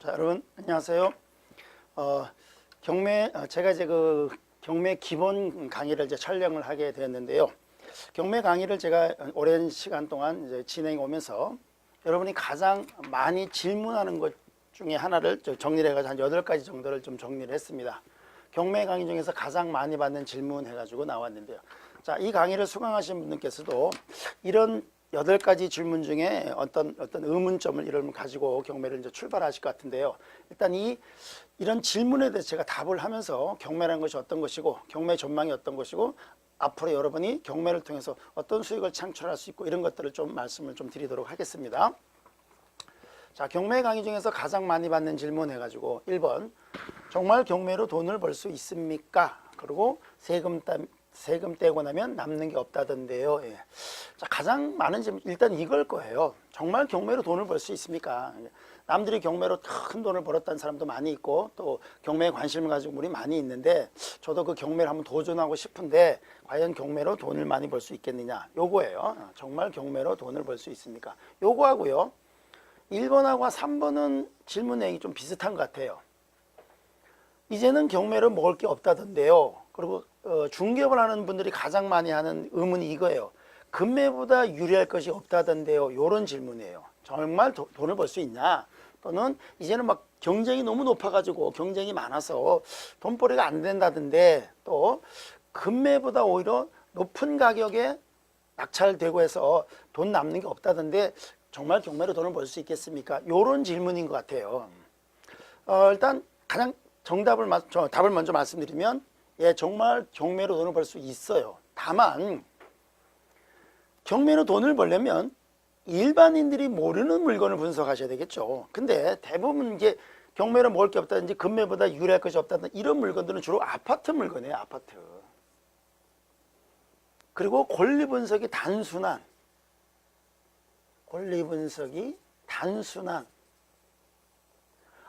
자, 여러분 안녕하세요. 제가 이제 그 경매 기본 강의를 이제 촬영을 하게 되었는데요. 경매 강의를 제가 오랜 시간 동안 이제 진행해 오면서 여러분이 가장 많이 질문하는 것 중에 하나를 정리를 해가지고 한 8가지 정도를 좀 정리를 했습니다. 경매 강의 중에서 가장 많이 받는 질문 해가지고 나왔는데요. 자, 이 강의를 수강하신 분들께서도 이런 8가지 질문 중에 어떤 의문점을 이런 가지고 경매를 이제 출발하실 것 같은데요. 일단 이런 질문에 대해서 제가 답을 하면서 경매라는 것이 어떤 것이고 경매 전망이 어떤 것이고 앞으로 여러분이 경매를 통해서 어떤 수익을 창출할 수 있고 이런 것들을 좀 말씀을 좀 드리도록 하겠습니다. 자, 경매 강의 중에서 가장 많이 받는 질문 해가지고 1번 정말 경매로 돈을 벌 수 있습니까? 그리고 세금 떼고 나면 남는 게 없다던데요. 예. 자, 가장 많은 질문 일단 이걸 거예요. 정말 경매로 돈을 벌 수 있습니까? 남들이 경매로 큰 돈을 벌었다는 사람도 많이 있고 또 경매에 관심을 가지고 분이 많이 있는데 저도 그 경매를 한번 도전하고 싶은데 과연 경매로 돈을 많이 벌 수 있겠느냐? 요거예요. 정말 경매로 돈을 벌 수 있습니까? 요거하고요. 1번하고 3번은 질문 내용이 좀 비슷한 것 같아요. 이제는 경매로 먹을 게 없다던데요. 그리고 중개업을 하는 분들이 가장 많이 하는 의문이 이거예요. 금매보다 유리할 것이 없다던데요. 이런 질문이에요. 정말 돈을 벌 수 있냐? 또는 이제는 막 경쟁이 너무 높아가지고 경쟁이 많아서 돈벌이가 안 된다던데 또 금매보다 오히려 높은 가격에 낙찰되고 해서 돈 남는 게 없다던데 정말 경매로 돈을 벌 수 있겠습니까? 이런 질문인 것 같아요. 일단 가장 답을 먼저 말씀드리면 예, 정말 경매로 돈을 벌 수 있어요. 다만 경매로 돈을 벌려면 일반인들이 모르는 물건을 분석하셔야 되겠죠. 근데 대부분 이제 경매로 먹을 게 없다든지 금매보다 유리할 것이 없다든지 이런 물건들은 주로 아파트 물건이에요. 아파트. 그리고 권리 분석이 단순한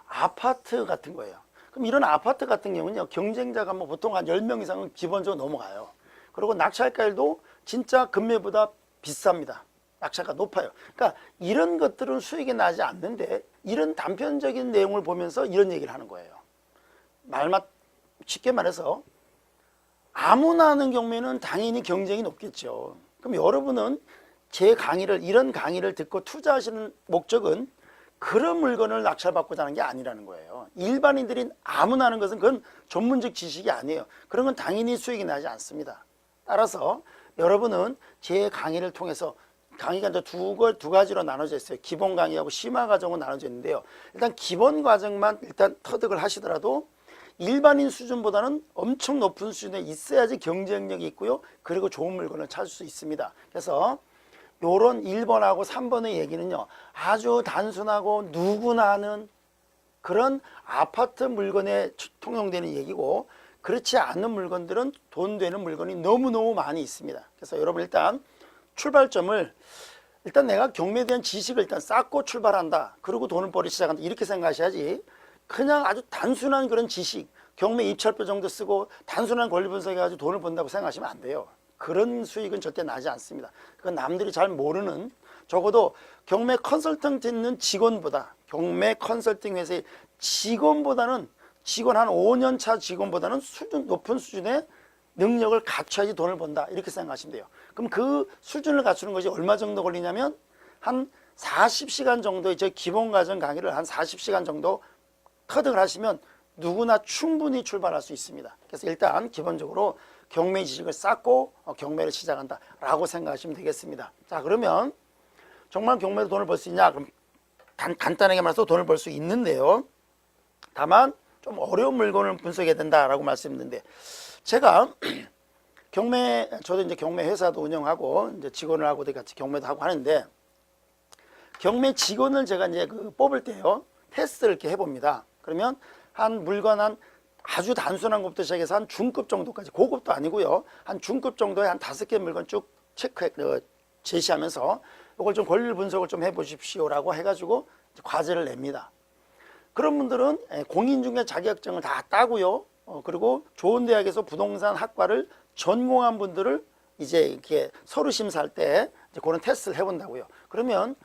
아파트 같은 거예요. 그럼 이런 아파트 같은 경우는요, 경쟁자가 뭐 보통 한 10명 이상은 기본적으로 넘어가요. 그리고 낙찰가율도 진짜 금매보다 비쌉니다. 낙찰가 높아요. 그러니까 이런 것들은 수익이 나지 않는데 이런 단편적인 내용을 보면서 이런 얘기를 하는 거예요. 쉽게 말해서 아무나 하는 경매는 당연히 경쟁이 높겠죠. 그럼 여러분은 이런 강의를 듣고 투자하시는 목적은 그런 물건을 낙찰받고자 하는 게 아니라는 거예요. 일반인들이 아무나 하는 것은 그건 전문적 지식이 아니에요. 그런 건 당연히 수익이 나지 않습니다. 따라서 여러분은 제 강의를 통해서 강의가 이제 두 가지로 나눠져 있어요. 기본 강의하고 심화 과정으로 나눠져 있는데요. 일단 기본 과정만 일단 터득을 하시더라도 일반인 수준보다는 엄청 높은 수준에 있어야지 경쟁력이 있고요. 그리고 좋은 물건을 찾을 수 있습니다. 그래서 요런 1번하고 3번의 얘기는요, 아주 단순하고 누구나 아는 그런 아파트 물건에 통용되는 얘기고, 그렇지 않은 물건들은 돈 되는 물건이 너무너무 많이 있습니다. 그래서 여러분 일단 출발점을 일단 내가 경매에 대한 지식을 일단 쌓고 출발한다. 그리고 돈을 벌기 시작한다. 이렇게 생각하셔야지 그냥 아주 단순한 그런 지식, 경매 입찰표 정도 쓰고 단순한 권리 분석해가지고 돈을 번다고 생각하시면 안 돼요. 그런 수익은 절대 나지 않습니다. 그건 남들이 잘 모르는, 적어도 경매 컨설턴트 있는 직원보다, 경매 컨설팅 회사의 직원 한 5년 차 직원보다는 높은 수준의 능력을 갖춰야지 돈을 번다. 이렇게 생각하시면 돼요. 그럼 그 수준을 갖추는 것이 얼마 정도 걸리냐면 한 40시간 정도, 제 기본 과정 강의를 한 40시간 정도 터득을 하시면 누구나 충분히 출발할 수 있습니다. 그래서 일단 기본적으로 경매 지식을 쌓고 경매를 시작한다 라고 생각하시면 되겠습니다. 자, 그러면 정말 경매로 돈을 벌 수 있냐? 그럼 간단하게 말해서 돈을 벌 수 있는데요. 다만 좀 어려운 물건을 분석해야 된다라고 말씀드렸는데, 제가 저도 이제 경매 회사도 운영하고 이제 직원을 하고 같이 경매도 하고 하는데, 경매 직원을 제가 이제 뽑을 때요, 테스트를 이렇게 해봅니다. 그러면 한 물건 아주 단순한 것부터 시작해서 한 중급 정도까지, 고급도 아니고요, 한 중급 정도의 한 5개 물건 쭉 제시하면서 이걸 좀 권리 분석을 좀 해보십시오 라고 해가지고 과제를 냅니다. 그런 분들은 공인중개 자격증을 다 따고요, 그리고 좋은 대학에서 부동산 학과를 전공한 분들을 이제 이렇게 서류 심사할 때 이제 그런 테스트를 해본다고요. 그러면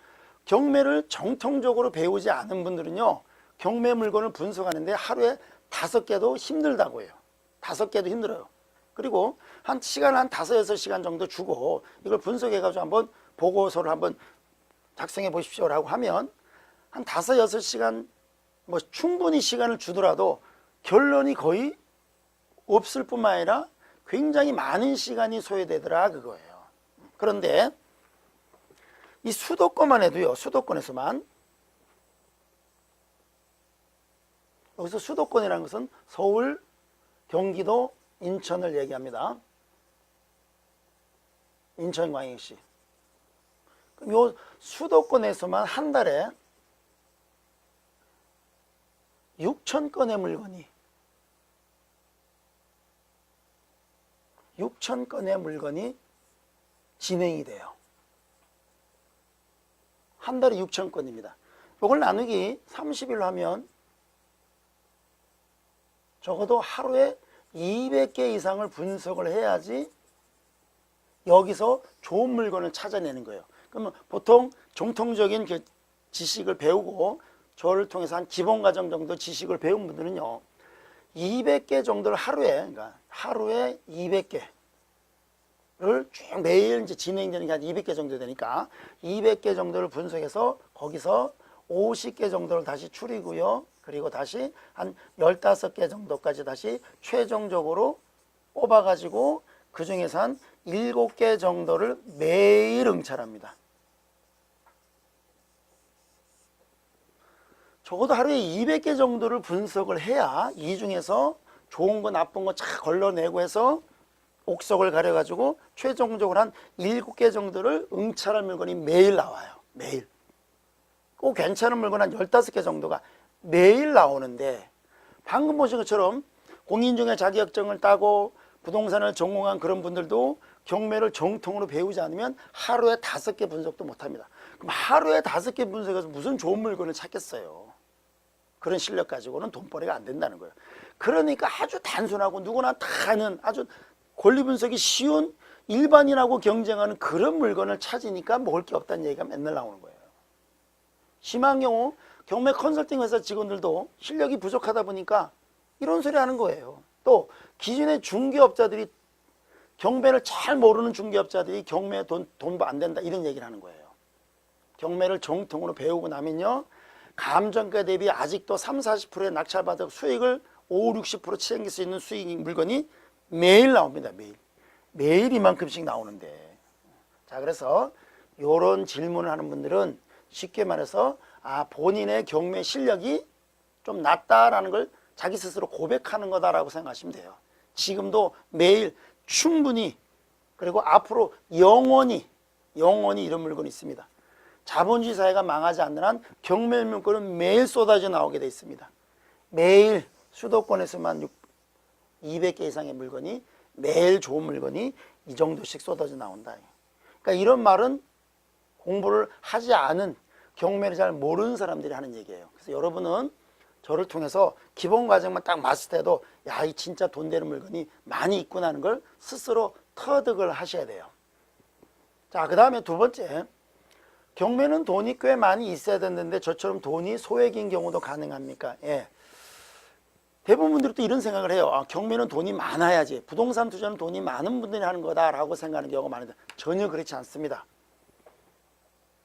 경매를 정통적으로 배우지 않은 분들은요, 경매 물건을 분석하는데 하루에 5개도 힘들다고 해요. 5개도 힘들어요. 그리고 한 시간 한 5, 6시간 정도 주고 이걸 분석해가지고 한번 보고서를 한번 작성해 보십시오라고 하면 한 5, 6시간 뭐 충분히 시간을 주더라도 결론이 거의 없을 뿐만 아니라 굉장히 많은 시간이 소요되더라 그거예요. 그런데 이 수도권만 해도요. 수도권에서만, 여기서 수도권이라는 것은 서울, 경기도, 인천을 얘기합니다. 인천광역시. 그럼 요 수도권에서만 한 달에 6,000건의 물건이 6,000건의 물건이 진행이 돼요. 한 달에 6,000건입니다. 이걸 나누기 30일로 하면 적어도 하루에 200개 이상을 분석을 해야지 여기서 좋은 물건을 찾아내는 거예요. 그러면 보통 정통적인 그 지식을 배우고 저를 통해서 한 기본 과정 정도 지식을 배운 분들은요, 200개 정도를 그러니까 하루에 200개를 쭉 매일 이제 진행되는 게 한 200개 정도 되니까 200개 정도를 분석해서 거기서 50개 정도를 다시 추리고요. 그리고 다시 한 15개 정도까지 다시 최종적으로 뽑아가지고 그 중에서 한 7개 정도를 매일 응찰합니다. 적어도 하루에 200개 정도를 분석을 해야 이 중에서 좋은 거 나쁜 거 쫙 걸러내고 해서 옥석을 가려가지고 최종적으로 한 7개 정도를 응찰할 물건이 매일 나와요. 매일. 꼭 괜찮은 물건 한 15개 정도가 매일 나오는데, 방금 보신 것처럼 공인중개 자격증을 따고 부동산을 전공한 그런 분들도 경매를 정통으로 배우지 않으면 하루에 5개 분석도 못합니다. 그럼 하루에 5개 분석해서 무슨 좋은 물건을 찾겠어요. 그런 실력 가지고는 돈벌이가 안 된다는 거예요. 그러니까 아주 단순하고 누구나 다 아는 아주 권리 분석이 쉬운 일반인하고 경쟁하는 그런 물건을 찾으니까 먹을 게 없다는 얘기가 맨날 나오는 거예요. 심한 경우 경매 컨설팅 회사 직원들도 실력이 부족하다 보니까 이런 소리 하는 거예요. 또 기존의 중개업자들이, 경매를 잘 모르는 중개업자들이 경매에 돈 안 된다 이런 얘기를 하는 거예요. 경매를 정통으로 배우고 나면요, 감정가 대비 아직도 30, 40%의 낙찰받아 수익을 5, 60% 챙길 수 있는 수익 물건이 매일 나옵니다. 매일 이만큼씩 나오는데. 자, 그래서 이런 질문을 하는 분들은 쉽게 말해서 본인의 경매 실력이 좀 낮다라는 걸 자기 스스로 고백하는 거다라고 생각하시면 돼요. 지금도 매일 충분히, 그리고 앞으로 영원히 이런 물건이 있습니다. 자본주의 사회가 망하지 않는 한 경매 물건은 매일 쏟아져 나오게 돼 있습니다. 매일 수도권에서만 200개 이상의 물건이, 매일 좋은 물건이 이 정도씩 쏟아져 나온다. 그러니까 이런 말은 공부를 하지 않은, 경매를 잘 모르는 사람들이 하는 얘기예요. 그래서 여러분은 저를 통해서 기본 과정만 딱 마스터해도 이 진짜 돈 되는 물건이 많이 있구나 하는 걸 스스로 터득을 하셔야 돼요. 자, 그 다음에 두 번째, 경매는 돈이 꽤 많이 있어야 되는데 저처럼 돈이 소액인 경우도 가능합니까? 예. 대부분 분들이 또 이런 생각을 해요. 경매는 돈이 많아야지, 부동산 투자는 돈이 많은 분들이 하는 거다라고 생각하는 경우가 많은데 전혀 그렇지 않습니다.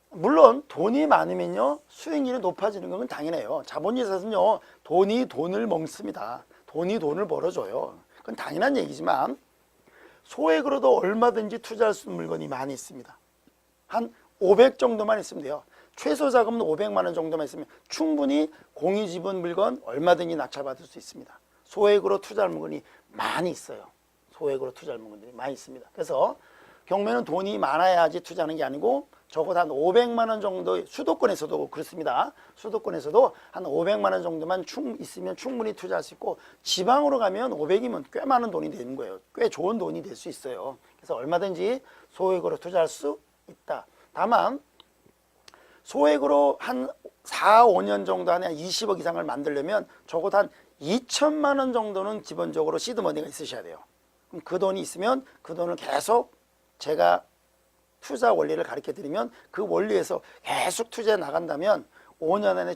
물론 돈이 많으면요 수익률이 높아지는 건 당연해요. 자본주의 사회는요 돈이 돈을 먹습니다. 돈이 돈을 벌어줘요. 그건 당연한 얘기지만 소액으로도 얼마든지 투자할 수 있는 물건이 많이 있습니다. 한 500 정도만 있으면 돼요. 최소 자금은 500만 원 정도만 있으면 충분히 공유지분 물건 얼마든지 낙찰받을 수 있습니다. 소액으로 투자할 물건이 많이 있어요. 소액으로 투자할 물건들이 많이 있습니다. 그래서 경매는 돈이 많아야지 투자하는 게 아니고 적어도 한 500만 원 정도, 수도권에서도 그렇습니다. 수도권에서도 한 500만 원 정도만 있으면 충분히 투자할 수 있고, 지방으로 가면 500이면 꽤 많은 돈이 되는 거예요. 꽤 좋은 돈이 될 수 있어요. 그래서 얼마든지 소액으로 투자할 수 있다. 다만 소액으로 한 4, 5년 정도 안에 20억 이상을 만들려면 적어도 한 2천만 원 정도는 기본적으로 시드머니가 있으셔야 돼요. 그럼 그 돈이 있으면 그 돈을 계속 제가 투자 원리를 가르쳐 드리면 그 원리에서 계속 투자해 나간다면 5년 안에